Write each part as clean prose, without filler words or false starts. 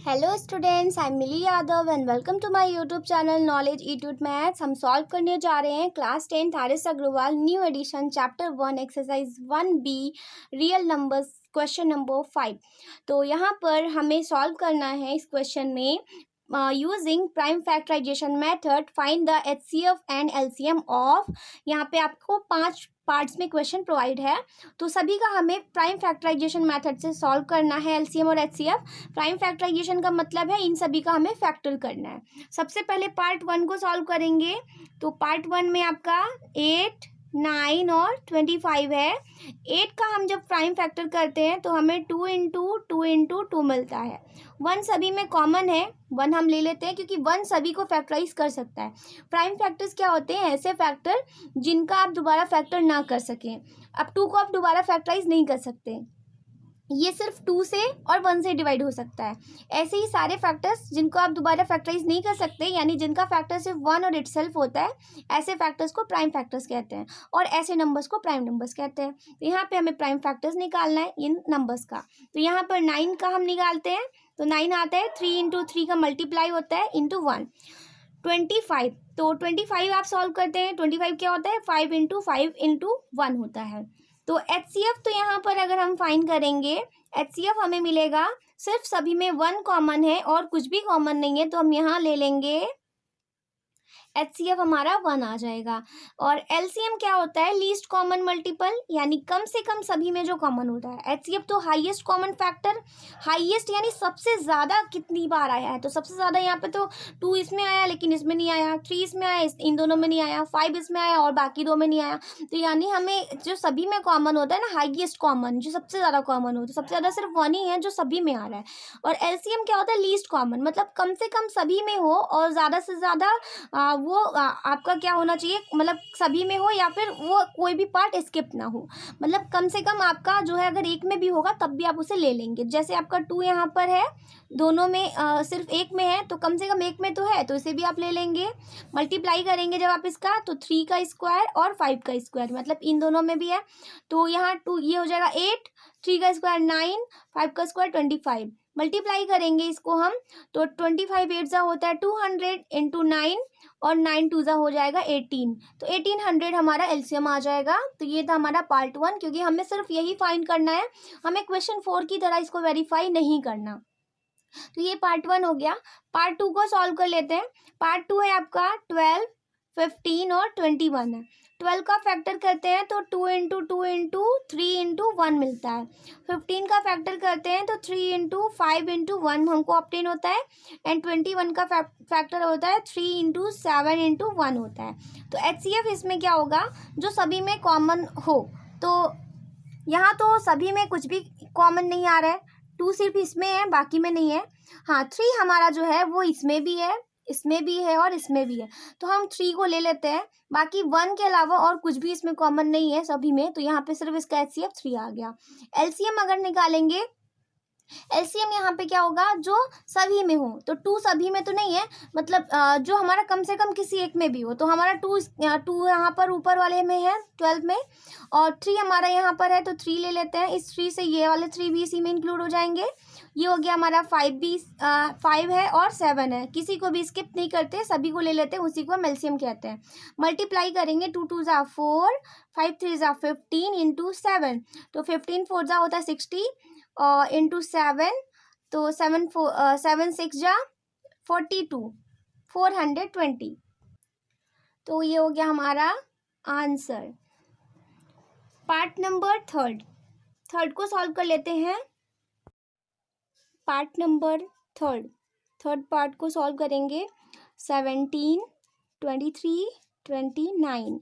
Hello students, I am Mili Yadav and welcome to my YouTube channel knowledge ईट्यूट maths. हम solve करने जा रहे हैं क्लास 10 हारिस Agarwal new edition chapter 1 exercise 1B real numbers question number 5। तो यहाँ पर हमें सॉल्व करना है इस क्वेश्चन में using prime factorization method find the HCF and LCM of. यहाँ पे आपको 5 पार्ट्स में क्वेश्चन प्रोवाइड है, तो सभी का हमें प्राइम फैक्टराइजेशन मेथड से सॉल्व करना है एलसीएम और एचसीएफ। प्राइम फैक्टराइजेशन का मतलब है इन सभी का हमें फैक्टर करना है। सबसे पहले पार्ट 1 को सॉल्व करेंगे। तो पार्ट 1 में आपका 8, 9 और 25 है। 8 का हम जब प्राइम फैक्टर करते हैं तो हमें 2 इंटू 2 इंटू 2 मिलता है। 1 सभी में कॉमन है, 1 हम ले लेते हैं क्योंकि 1 सभी को फैक्टराइज कर सकता है। प्राइम फैक्टर्स क्या होते हैं? ऐसे फैक्टर जिनका आप दोबारा फैक्टर ना कर सकें। अब 2 को आप दोबारा फैक्टराइज नहीं कर सकते, ये सिर्फ 2 से और 1 से डिवाइड हो सकता है। ऐसे ही सारे फैक्टर्स जिनको आप दोबारा फैक्टराइज नहीं कर सकते, यानी जिनका फैक्टर सिर्फ 1 और इटसेल्फ होता है, ऐसे फैक्टर्स को प्राइम फैक्टर्स कहते हैं और ऐसे नंबर्स को प्राइम नंबर्स कहते हैं। तो यहाँ पे हमें प्राइम फैक्टर्स निकालना है इन नंबर्स का। तो यहाँ पर 9 का हम निकालते हैं, तो 9 आता है 3 इंटू 3 का मल्टीप्लाई होता है इंटू 1। 25, तो 25 आप सॉल्व करते हैं। 25 क्या होता है? 5 इंटू 5 इंटू 1 होता है। तो एचसीएफ तो यहाँ पर अगर हम फाइंड करेंगे, एचसीएफ हमें मिलेगा, सिर्फ सभी में 1 कॉमन है और कुछ भी कॉमन नहीं है, तो हम यहाँ ले लेंगे एचसीएफ हमारा 1 आ जाएगा। और एलसीएम क्या होता है? लीस्ट कॉमन मल्टीपल, यानी कम से कम सभी में जो कॉमन होता है। एचसीएफ तो हाईएस्ट कॉमन फैक्टर, हाईएस्ट यानी सबसे ज़्यादा कितनी बार आया है, तो सबसे ज़्यादा यहाँ पे तो 2 इसमें आया लेकिन इसमें नहीं आया, 3 इसमें आया इन दोनों में नहीं आया, 5 इसमें आया और बाकी 2 में नहीं आया। तो यानी हमें जो सभी में कॉमन होता है ना, हाईएस्ट कॉमन जो सबसे ज़्यादा कॉमन हो, तो सबसे ज़्यादा सिर्फ 1 ही है जो सभी में आ रहा है। और एलसीएम क्या होता है? लीस्ट कॉमन, मतलब कम से कम सभी में हो और ज़्यादा से ज़्यादा वो आपका क्या होना चाहिए, मतलब सभी में हो या फिर वो कोई भी पार्ट स्किप ना हो। मतलब कम से कम आपका जो है अगर एक में भी होगा तब भी आप उसे ले लेंगे। जैसे आपका 2 यहाँ पर है, दोनों में सिर्फ एक में है, तो कम से कम एक में तो है, तो इसे भी आप ले लेंगे। मल्टीप्लाई करेंगे जब आप इसका, तो 3 का स्क्वायर और 5 का स्क्वायर, मतलब इन दोनों में भी है, तो यहाँ 2 ये हो जाएगा 8, 3 का स्क्वायर 9, 5 का स्क्वायर 25। मल्टीप्लाई करेंगे इसको हम, तो 25 8 जा होता है 200 इंटू 9 और 9 2 जा हो जाएगा 18, तो 1800 हमारा एलसीएम आ जाएगा। तो ये था हमारा पार्ट 1, क्योंकि हमें सिर्फ यही फाइंड करना है, हमें क्वेश्चन 4 की तरह इसको वेरीफाई नहीं करना। तो ये पार्ट 1 हो गया। पार्ट 2 को सॉल्व कर लेते हैं। पार्ट 2 है आपका 12, 15 और 21 है। 12 का फैक्टर करते हैं तो 2 इंटू 2 इंटू 3 इंटू 1 मिलता है। 15 का फैक्टर करते हैं तो 3 इंटू 5 इंटू 1 हमको ऑब्टेन होता है। एंड 21 का फैक्टर होता है 3 इंटू 7 इंटू 1 होता है। तो एचसीएफ इसमें क्या होगा? जो सभी में कॉमन हो। तो यहाँ तो सभी में कुछ भी कॉमन नहीं आ रहा है, 2 सिर्फ इसमें है, बाकी में नहीं है। हाँ, 3 हमारा जो है वो इसमें भी है, इसमें भी है और इसमें भी है, तो हम 3 को ले लेते हैं। बाकी 1 के अलावा और कुछ भी इसमें कॉमन नहीं है सभी में, तो यहाँ पे सिर्फ इसका एचसीएफ 3 आ गया। एलसीएम अगर निकालेंगे, एलसीएम यहाँ पे क्या होगा? जो सभी में हो, तो 2 सभी में तो नहीं है, मतलब जो हमारा कम से कम किसी एक में भी हो, तो हमारा 2 यहाँ पर ऊपर वाले में है 12 में, और 3 हमारा यहाँ पर है, तो 3 ले लेते हैं। इस 3 से ये वाले 3 भी इसी में इंक्लूड हो जाएंगे। ये हो गया हमारा 5 है और 7 है, किसी को भी स्किप नहीं करते, सभी को ले लेते हैं, उसी को हम एलसीएम कहते हैं। मल्टीप्लाई करेंगे, 2 2 जा 4, 5 3 जा 15 इंटू 7, तो 15 4 जा होता है 60 इंटू 7, तो 7 6 जा 42, 420। तो ये हो गया हमारा आंसर। पार्ट नंबर थर्ड को सॉल्व कर लेते हैं। पार्ट नंबर थर्ड पार्ट को सॉल्व करेंगे। 17, 23, 29।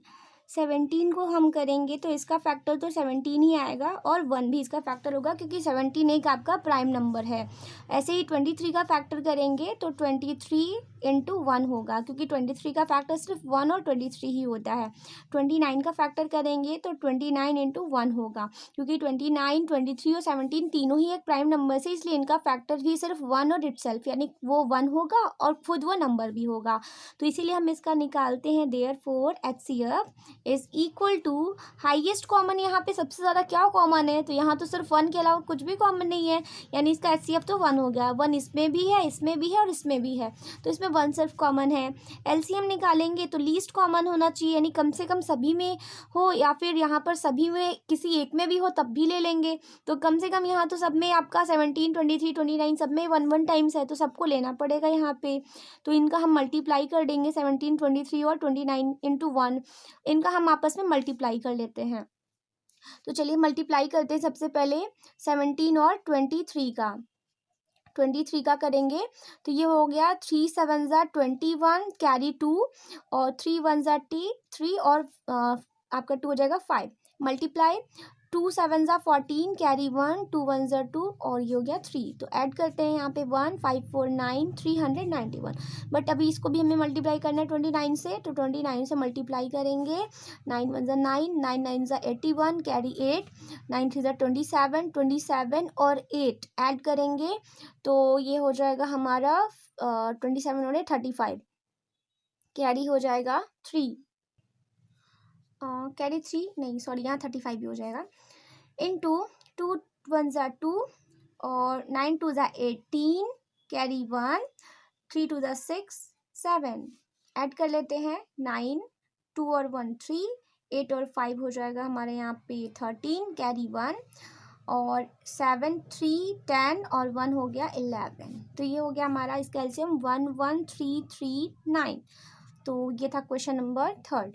17 को हम करेंगे तो इसका फैक्टर तो 17 ही आएगा और 1 भी इसका फैक्टर होगा, क्योंकि 17 एक आपका प्राइम नंबर है। ऐसे ही 23 का फैक्टर करेंगे तो 23, इंटू 1 होगा, क्योंकि 23 का फैक्टर सिर्फ 1 और 23 ही होता है। 29 का फैक्टर करेंगे तो 29 इंटू 1 होगा, क्योंकि 29, 23 और 17 तीनों ही एक प्राइम नंबर से, इसलिए इनका फैक्टर भी सिर्फ 1 और इटसेल्फ, यानी वो 1 होगा और खुद वो नंबर भी होगा। तो इसीलिए हम इसका निकालते हैं, therefore HCF is equal to highest common, यहाँ पे सबसे ज़्यादा क्या कॉमन है, तो यहाँ तो सिर्फ 1 के अलावा कुछ भी कॉमन नहीं है, यानी इसका HCF तो 1 हो गया। 1 इसमें भी है, इसमें भी है और इसमें भी है, तो इसमें 1 सिर्फ कॉमन है। LCM निकालेंगे तो लीस्ट कॉमन होना चाहिए, यानी कम से कम सभी में हो, या फिर यहाँ पर सभी में किसी एक में भी हो तब भी ले लेंगे। तो कम से कम यहाँ तो सब में आपका 17, 23, 29 सब में 1 टाइम्स है, तो सबको लेना पड़ेगा यहाँ पे। तो इनका हम मल्टीप्लाई कर देंगे, 17, 23 और 29 इंटू 1, इनका हम आपस में मल्टीप्लाई कर लेते हैं। तो चलिए मल्टीप्लाई करते हैं सबसे पहले 17 और 23 का करेंगे, तो ये हो गया 3 7 ज़ा 21 कैरी 2 और 3 1 ज़ा 3 और आपका 2 हो जाएगा 5, मल्टीप्लाई 2 7 ज़ा 14 कैरी 1 2 1 ज़ा 2 और ये हो गया 3। तो ऐड करते हैं यहाँ पे 1 5 4 9 391, बट अभी इसको भी हमें मल्टीप्लाई करना है 29 से, तो 29 से मल्टीप्लाई करेंगे, 9 1 ज़ा 9 9 9 ज़ा 81 कैरी 8 9 3 ज़ा 27 27 और 8 ऐड करेंगे, तो ये हो जाएगा हमारा 27 और 35 कैरी हो जाएगा 3, कैरी 3 नहीं सॉरी यहाँ 35 भी हो जाएगा, इंटू 2 1 ज़ा 2 और 9 2 ज़ा 18 कैरी 1 3 2 ज़ा 6 7 ऐड कर लेते हैं, 9 2 और 1 3 8 और 5 हो जाएगा हमारे यहाँ पे 13 कैरी 1 और 7 3 10 और 1 हो गया 11। तो ये हो गया हमारा इसका एलसीएम 11339। तो ये था क्वेश्चन नंबर 3।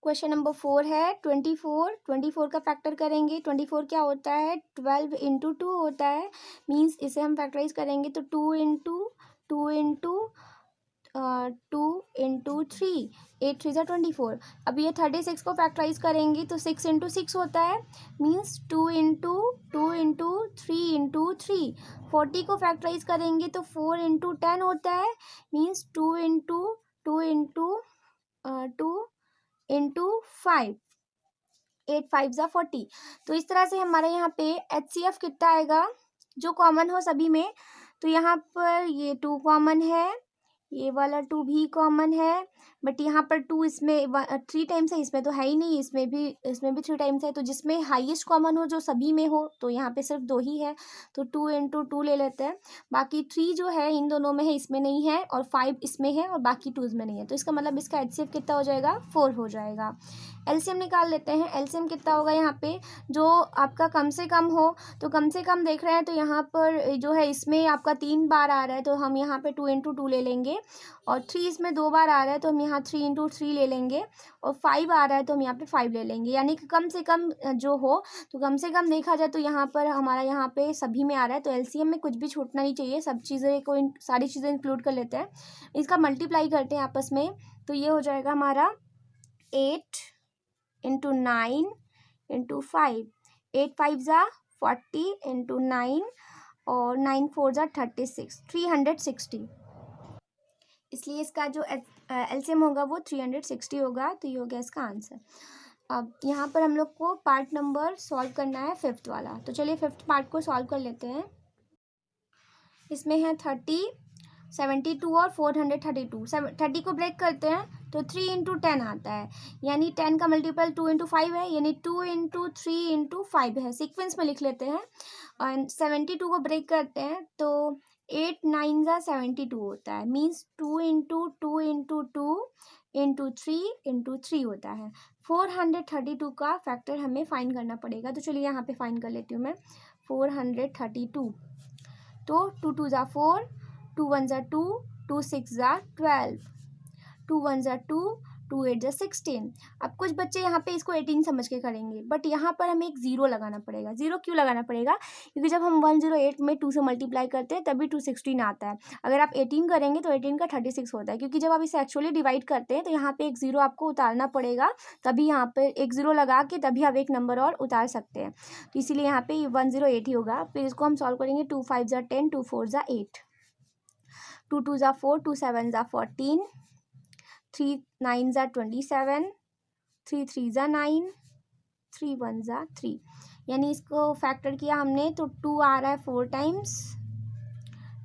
क्वेश्चन नंबर 4 है 24 का फैक्टर करेंगे। 24 क्या होता है, 12 इंटू 2 होता है, मीन्स इसे हम फैक्टराइज करेंगे तो 2 इंटू 2 इंटू 3 8 3 ज़ा 24। अब ये 36 को फैक्टराइज करेंगे तो 6 इंटू 6 होता है, मीन्स 2 इंटू 3 इंटू 3। 40 को फैक्टराइज करेंगे तो 4 इंटू 10 होता है, मीन्स 2 इंटू 2 इंटू 5 8 5 ज़ा 40। तो इस तरह से हमारे यहाँ पे HCF कितना आएगा जो कॉमन हो सभी में, तो यहाँ पर ये 2 कॉमन है, ये वाला 2 भी कॉमन है, बट यहाँ पर 2 इसमें 3 टाइम्स है, इसमें तो है ही नहीं, इसमें भी 3 टाइम्स है, तो जिसमें हाईएस्ट कॉमन हो जो सभी में हो तो यहाँ पे सिर्फ 2 ही है, तो 2 इंटू 2 ले लेते हैं। बाकी 3 जो है इन दोनों में है, इसमें नहीं है, और 5 इसमें है और बाकी 2 में नहीं है, तो इसका मतलब इसका HCF कितना हो जाएगा, 4 हो जाएगा। LCM निकाल लेते हैं। LCM कितना होगा यहाँ पे, जो आपका कम से कम हो, तो कम से कम देख रहे हैं तो यहाँ पर जो है इसमें आपका 3 बार आ रहा है तो हम यहाँ पे 2 इंटू 2 ले लेंगे, और 3 इसमें 2 बार आ रहा है तो हम यहाँ 3 इंटू 3 ले लेंगे, और 5 आ रहा है तो हम यहाँ पे 5 ले लेंगे, यानी कि कम से कम जो हो, तो कम से कम देखा जाए तो यहाँ पर हमारा यहाँ पे सभी में आ रहा है, तो LCM में कुछ भी छूटना नहीं चाहिए, सब चीज़ें को सारी चीज़ें इंक्लूड कर लेते हैं। इसका मल्टीप्लाई करते हैं आपस में, तो ये हो जाएगा हमारा 8 इंटू 9 इंटू 5 8 5 ज़ा 40 इंटू 9 और 9 4 ज़ा 36 360, इसलिए इसका जो LCM होगा वो 360 होगा, तो ये हो गया इसका आंसर। अब यहाँ पर हम लोग को पार्ट नंबर सॉल्व करना है 5th वाला, तो चलिए 5th पार्ट को सॉल्व कर लेते हैं। इसमें है 30 72 और 432। 30 को ब्रेक करते हैं तो 3 इंटू 10 आता है, यानी 10 का मल्टीपल 2 इंटू 5 है, यानी 2 इंटू 3 इंटू 5 है, सीक्वेंस में लिख लेते हैं। और 72 को ब्रेक करते हैं तो 8 9 ज़ा 72 होता है, means 2 into 2 into 2 into 3 into 3 होता है। 432 का फैक्टर हमें फाइंड करना पड़ेगा, तो चलिए यहाँ पे फाइंड कर लेती हूँ मैं 432। तो 2 2 ज़ा 4 2 1 ज़ा 2 2 6 ज़ा 12 2 1 ज़ा 2 2 8 ज़ा 16। अब कुछ बच्चे यहाँ पे इसको 18 समझ के करेंगे, बट यहाँ पर हमें एक 0 लगाना पड़ेगा। 0 क्यों लगाना पड़ेगा, क्योंकि जब हम 108 में 2 से मल्टीप्लाई करते हैं तभी 216 आता है। अगर आप 18 करेंगे तो 18 का 36 होता है, क्योंकि जब आप इसे एक्चुअली डिवाइड करते हैं तो यहाँ पे एक 0 आपको उतारना पड़ेगा, तभी यहाँ पे एक 0 लगा के तभी आप एक नंबर और उतार सकते हैं, तो इसीलिए यहाँ पे 108 ही होगा। फिर इसको हम सॉल्व करेंगे 2 5 ज़ा 10 2 4 ज़ा 8 2 2 ज़ा 4, 2 7 ज़ा 14, 3 9 ज़ा 27, 3 3 ज़ा 9, 3 1 ज़ा 3। यानी इसको फैक्टर किया हमने तो 2 आ रहा है 4 टाइम्स,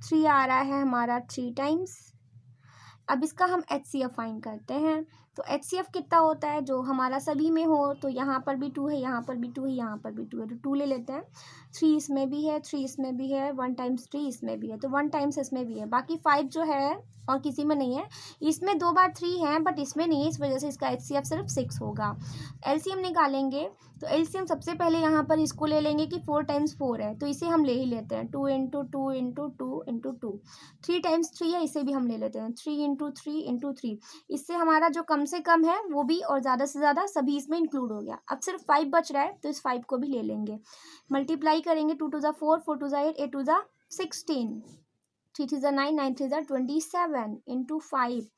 3 आ रहा है हमारा 3 टाइम्स। अब इसका हम HCF फाइंड करते हैं। तो HCF कितना होता है, जो हमारा सभी में हो। तो यहाँ पर भी 2 है, यहाँ पर भी 2 है, यहाँ पर भी 2 है, तो 2 ले लेते हैं। 3 इसमें भी है, 3 इसमें भी है, 1 टाइम्स 3 इसमें भी है, तो 1 टाइम्स इसमें भी है। बाकी 5 जो है और किसी में नहीं है। इसमें 2 बार 3 है बट इसमें नहीं है, इस वजह से इसका HCF सिर्फ 6 होगा। LCM निकालेंगे तो LCM सबसे पहले यहाँ पर इसको ले लेंगे कि 4 टाइम्स 4 है, तो इसे हम ले ही लेते हैं। 2 इंटू 2 इंटू 2 इंटू 2, 3 टाइम्स 3 है, इसे भी हम ले लेते हैं। 3 इंटू 3 इंटू 3, इससे हमारा जो कम से कम है वो भी और ज़्यादा से ज़्यादा सभी इसमें इंक्लूड हो गया। अब सिर्फ 5 बच रहा है, तो इस 5 को भी ले लेंगे। मल्टीप्लाई करेंगे, 2 2 ज़ा 4, 4 2 ज़ा 8, 8 2 ज़ा 16, 3 3 ज़ा 9, 9 3 ज़ा 27 इंटू 5,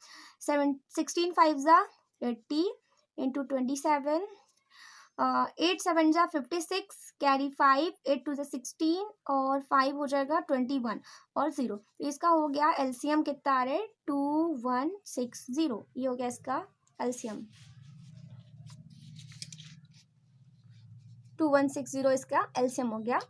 16 5 ज़ा 80 इंटू 27, 8 7 ज़ा 56, कैरी 5, 8 2 ज़ा 16 और 5 हो जाएगा 21 और 0। तो इसका हो गया LCM कितना आ रहा है, 2160। ये हो गया इसका LCM, 2160 इसका LCM हो गया।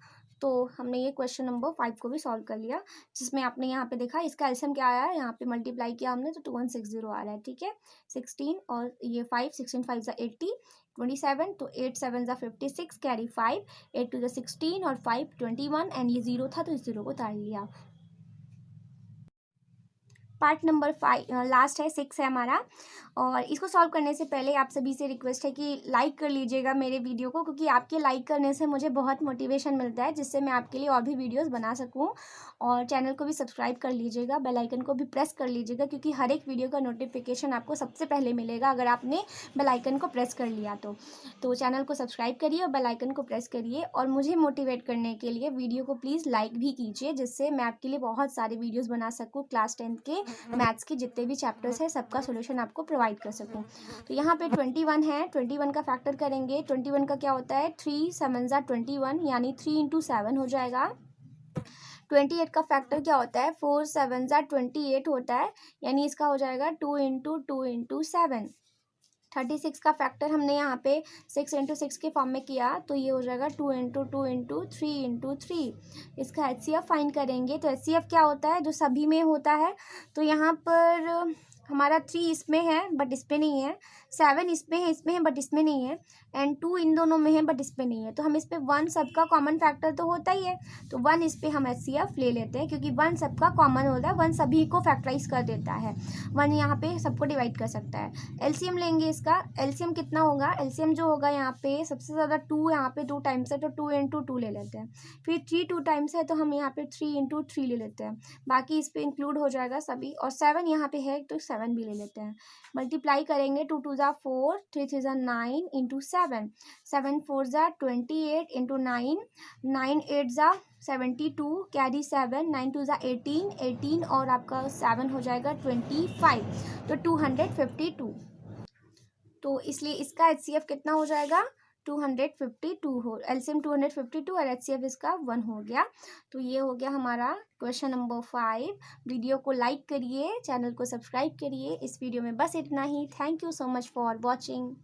तो हमने ये क्वेश्चन नंबर 5 को भी सॉल्व कर लिया, जिसमें आपने यहाँ पे देखा इसका LCM क्या आया है, यहाँ पे मल्टीप्लाई किया हमने तो 2160 आ रहा है। ठीक है, 16 और ये 5, 16 5 ज़ा 80, 27, तो 8 7 ज़ा 56, कैरी 5, 8 2 ज़ा 16 और 5 21 एंड ये 0 था तो इस 0 को उतार लिया। पार्ट नंबर 5 लास्ट है, 6 है हमारा। और इसको सॉल्व करने से पहले आप सभी से रिक्वेस्ट है कि लाइक कर लीजिएगा मेरे वीडियो को, क्योंकि आपके लाइक करने से मुझे बहुत मोटिवेशन मिलता है, जिससे मैं आपके लिए और भी वीडियोस बना सकूं। और चैनल को भी सब्सक्राइब कर लीजिएगा, बेल आइकन को भी प्रेस कर लीजिएगा, क्योंकि हर एक वीडियो का नोटिफिकेशन आपको सबसे पहले मिलेगा अगर आपने बेल आइकन को प्रेस कर लिया तो चैनल को सब्सक्राइब करिए और बेल आइकन को प्रेस करिए। और मुझे मोटिवेट करने के लिए वीडियो को प्लीज़ लाइक भी कीजिए, जिससे मैं आपके लिए बहुत सारे वीडियोज़ बना सकूँ। क्लास 10 के मैथ्स के जितने भी चैप्टर्स हैं सबका सोल्यूशन आपको प्रोवाइड कर सकूं। तो यहाँ पे 21 है, 21 का फैक्टर करेंगे। 21 का क्या होता है, 3 7 ज़ा 21, यानी 3 इंटू 7 हो जाएगा। 28 का फैक्टर क्या होता है, 4 7 ज़ा 28 होता है, यानी इसका हो जाएगा 2 इंटू 2 इंटू 7। 36 का फैक्टर हमने यहाँ पे 6 इंटू 6 के फॉर्म में किया, तो ये हो जाएगा 2 इंटू 2 इंटू 3 इंटू 3। इसका HCF फाइंड करेंगे तो HCF क्या होता है, जो सभी में होता है। तो यहाँ पर हमारा 3 इसमें है बट इसमें नहीं है, 7 इसमें है बट इसमें नहीं है, एंड 2 इन दोनों में है बट इसमें नहीं है। तो हम इस पर 1 सबका कॉमन फैक्टर तो होता ही है, तो 1 इस पर हम HCF ले लेते हैं, क्योंकि 1 सबका कॉमन होता है, 1 सभी को फैक्टराइज कर देता है, 1 यहाँ पे सबको डिवाइड कर सकता है। LCM लेंगे, इसका LCM कितना होगा, LCM जो होगा यहाँ पे सबसे ज़्यादा 2, यहाँ पे 2 टाइम्स है तो 2 इंटू 2 ले लेते हैं। फिर 3 2 टाइम्स है तो हम यहाँ पे 3 इंटू 3 ले लेते हैं, बाकी इस पर इंक्लूड हो जाएगा सभी। और 7 यहाँ पे है तो 7 भी ले लेते हैं। मल्टीप्लाई करेंगे, 2 2 ज़ा 4, 3 3 ज़ा 9 इंटू 7, 7 4 ज़ा 28 इंटू 9, 9 8 ज़ा 72, कैरी 7, 9 2 ज़ा 18, 18 और आपका 7 हो जाएगा 25, तो 252। तो इसलिए इसका HCF कितना हो जाएगा, 252 हो, LCM 252 और HCF इसका 1 हो गया। तो ये हो गया हमारा क्वेश्चन नंबर 5। वीडियो को लाइक करिए, चैनल को सब्सक्राइब करिए। इस वीडियो में बस इतना ही। Thank you so much for watching.